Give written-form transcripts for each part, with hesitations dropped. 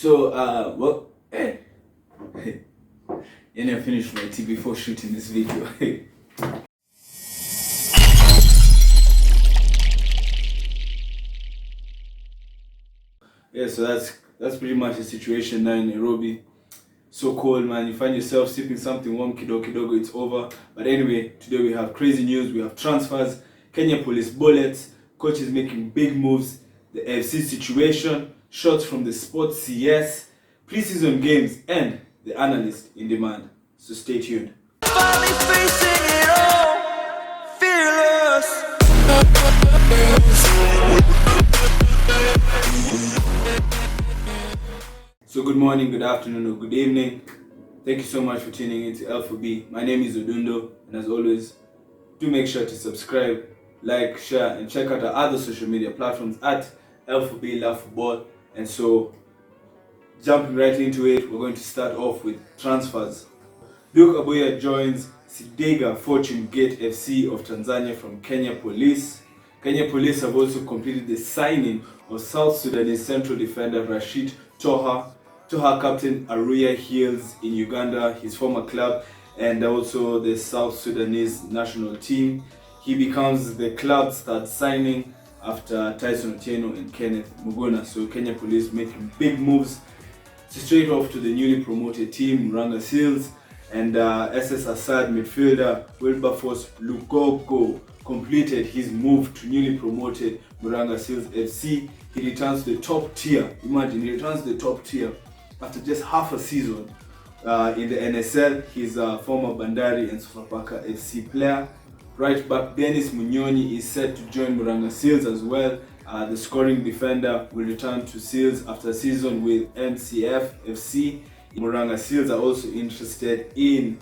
Well, and I finished my tea before shooting this video. Yeah, so that's pretty much the situation now in Nairobi. So cold, man. You find yourself sipping something warm, kidogo, it's over. But anyway, today we have crazy news. We have transfers, Kenya police bullets, coaches making big moves, the FC situation, shots from the sports CS, preseason games, and the analyst in demand. So stay tuned. So good morning, good afternoon, or good evening. Thank you so much for tuning in to L4B. My name is Odundo, and as always, do make sure to subscribe, like, share, and check out our other social media platforms at L4B Love Football. And so, jumping right into it, we're going to start off with transfers. Duke Abuya joins Sidega Fortune Gate FC of Tanzania from Kenya Police. Kenya Police have also completed the signing of South Sudanese central defender Rashid Toha. Toha captain Arua Hills in Uganda, his former club, and also the South Sudanese national team. He becomes the club's third signing after Tyson Otieno and Kenneth Muguna. So Kenya Police making big moves straight off to the newly promoted team, Muranga Seals, and SS Assad midfielder Wilberforce Lugogo completed his move to newly promoted Muranga Seals FC. He returns to the top tier. Imagine, he returns to the top tier after just half a season in the NSL. He's a former Bandari and Sofapaka FC player. Right back Dennis Munyoni is set to join Muranga Seals as well. The scoring defender will return to Seals after a season with MCF FC. Muranga Seals are also interested in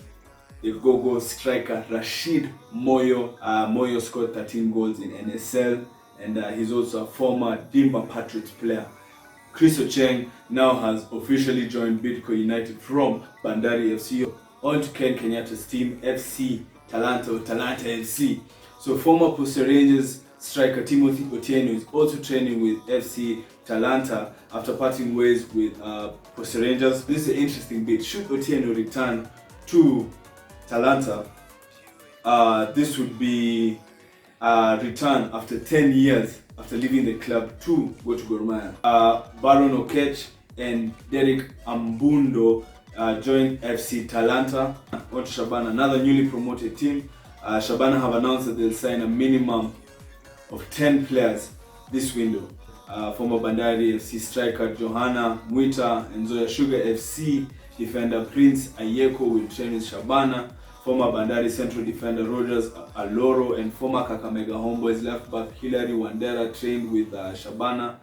the go-go striker Rashid Moyo. Moyo scored 13 goals in NSL, and he's also a former Dimba Patriots player. Chris Ocheng now has officially joined Bidco United from Bandari FC on to Ken Kenyatta's team, FC Talanta or Talanta FC. So former Posta Rangers striker Timothy Otieno is also training with FC Talanta after parting ways with Posta Rangers. This is an interesting bit. Should Otieno return to Talanta, this would be a return after 10 years after leaving the club to go to Gor Mahia. Baron Okech and Derek Ambundo joined FC Talanta. On to Shabana, another newly promoted team. Shabana have announced that they'll sign a minimum of 10 players this window. Former Bandari FC striker Johanna Mwita and Zoya Sugar FC defender Prince Ayeko will train with Shabana. Former Bandari central defender Rogers Aloro and former Kakamega Homeboys left back Hilary Wandera trained with Shabana.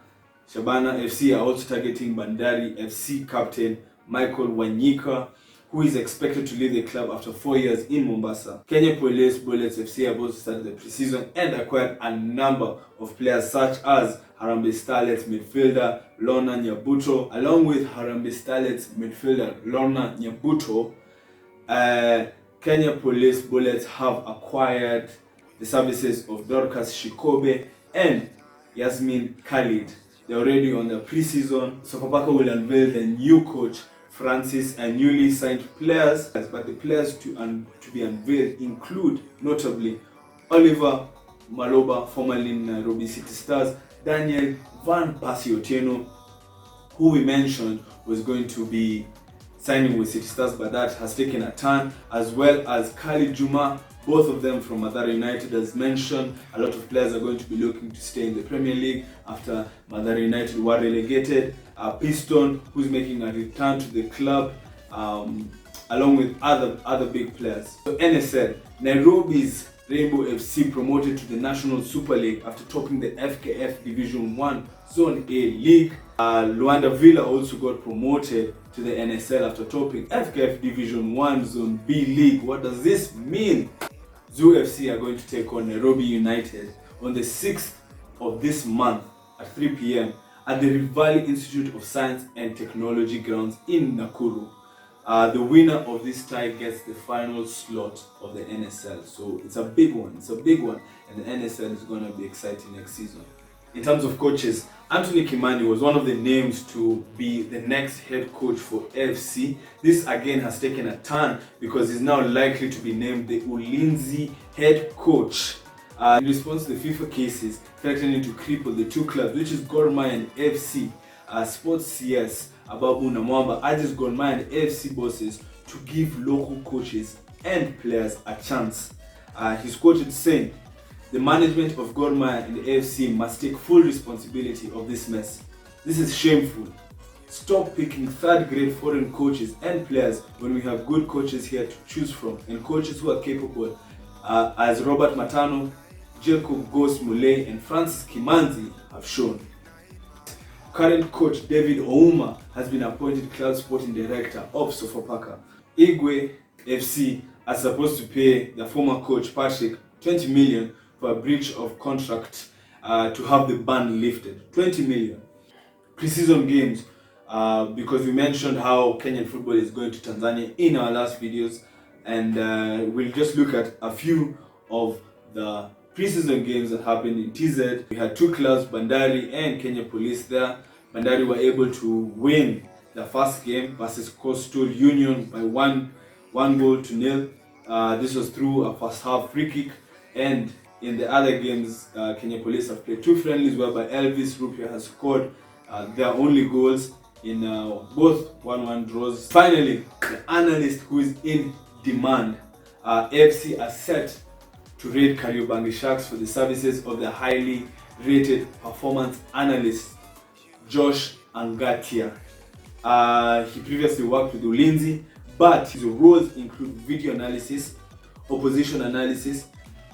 Shabana FC are also targeting Bandari FC captain Michael Wanyika, who is expected to leave the club after 4 years in Mombasa. Kenya Police Bullets FC have also started the preseason and acquired a number of players such as Harambee Starlets midfielder Lorna Nyabuto. Along with Harambee Starlets midfielder Lorna Nyabuto, Kenya Police Bullets have acquired the services of Dorcas Shikobe and Yasmin Khalid. They're already on the preseason. Sofapaka will unveil the new coach Francis and newly signed players, but the players to be unveiled include notably Oliver Maloba, formerly Nairobi City Stars, Daniel Van Persie Otieno, who we mentioned was going to be signing with City Stars, but that has taken a turn, as well as Kali Juma, both of them from Mathare United. As mentioned, a lot of players are going to be looking to stay in the Premier League after Mathare United were relegated. Piston, who's making a return to the club, along with other big players. So NSL, Nairobi's Rainbow FC promoted to the National Super League after topping the FKF Division 1 Zone A League. Luanda Villa also got promoted to the NSL after topping FKF Division 1 Zone B League. What does this mean? Zoo FC are going to take on Nairobi United on the 6th of this month at 3 p.m. at the Rift Valley Institute of Science and Technology grounds in Nakuru. The winner of this tie gets the final slot of the NSL. So it's a big one. And the NSL is going to be exciting next season. In terms of coaches, Anthony Kimani was one of the names to be the next head coach for FC. This again has taken a turn because he's now likely to be named the Ulinzi head coach. In response to the FIFA cases threatening to cripple the two clubs, which is Gor Mahia and FC, Sports CS Ababu Namwamba urges Gor Mahia and FC bosses to give local coaches and players a chance. He's quoted saying, "The management of Gor Mahia and the AFC must take full responsibility of this mess. This is shameful. Stop picking third-grade foreign coaches and players when we have good coaches here to choose from, and coaches who are capable, as Robert Matano, Jacob Ghost Muley and Francis Kimanzi have shown." Current coach David Ouma has been appointed club sporting director of Sofapaka. Igwe FC are supposed to pay the former coach Patrick 20 million for a breach of contract to have the ban lifted. 20 million. Preseason games, because we mentioned how Kenyan football is going to Tanzania in our last videos, and we'll just look at a few of the preseason games that happened in TZ. We had two clubs, Bandari and Kenya Police there. Bandari were able to win the first game versus Coastal Union by one goal to nil. This was through a first half free kick, and in the other games, Kenya Police have played two friendlies whereby Elvis Rupia has scored their only goals in both 1-1 draws. Finally, the analyst who is in demand, AFC are set to raid Kariobangi Sharks for the services of the highly rated performance analyst Josh Angatia. He previously worked with Ulinzi, but his roles include video analysis, opposition analysis,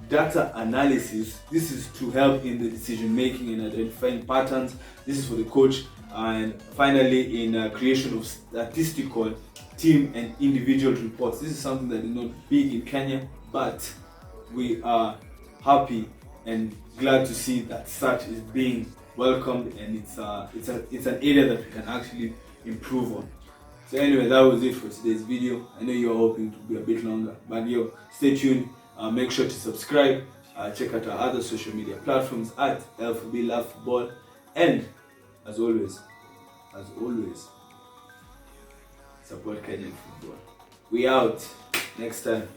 data analysis. This is to help in the decision making and identifying patterns. This is for the coach. And finally, in creation of statistical team and individual reports. This is something that is not big in Kenya, but we are happy and glad to see that such is being welcomed, and it's an area that we can actually improve on. So anyway, that was it for today's video. I know you're hoping to be a bit longer, but stay tuned. Make sure to subscribe. Check out our other social media platforms at LFB Love Football, and as always, support Kenyan football. We out. Next time.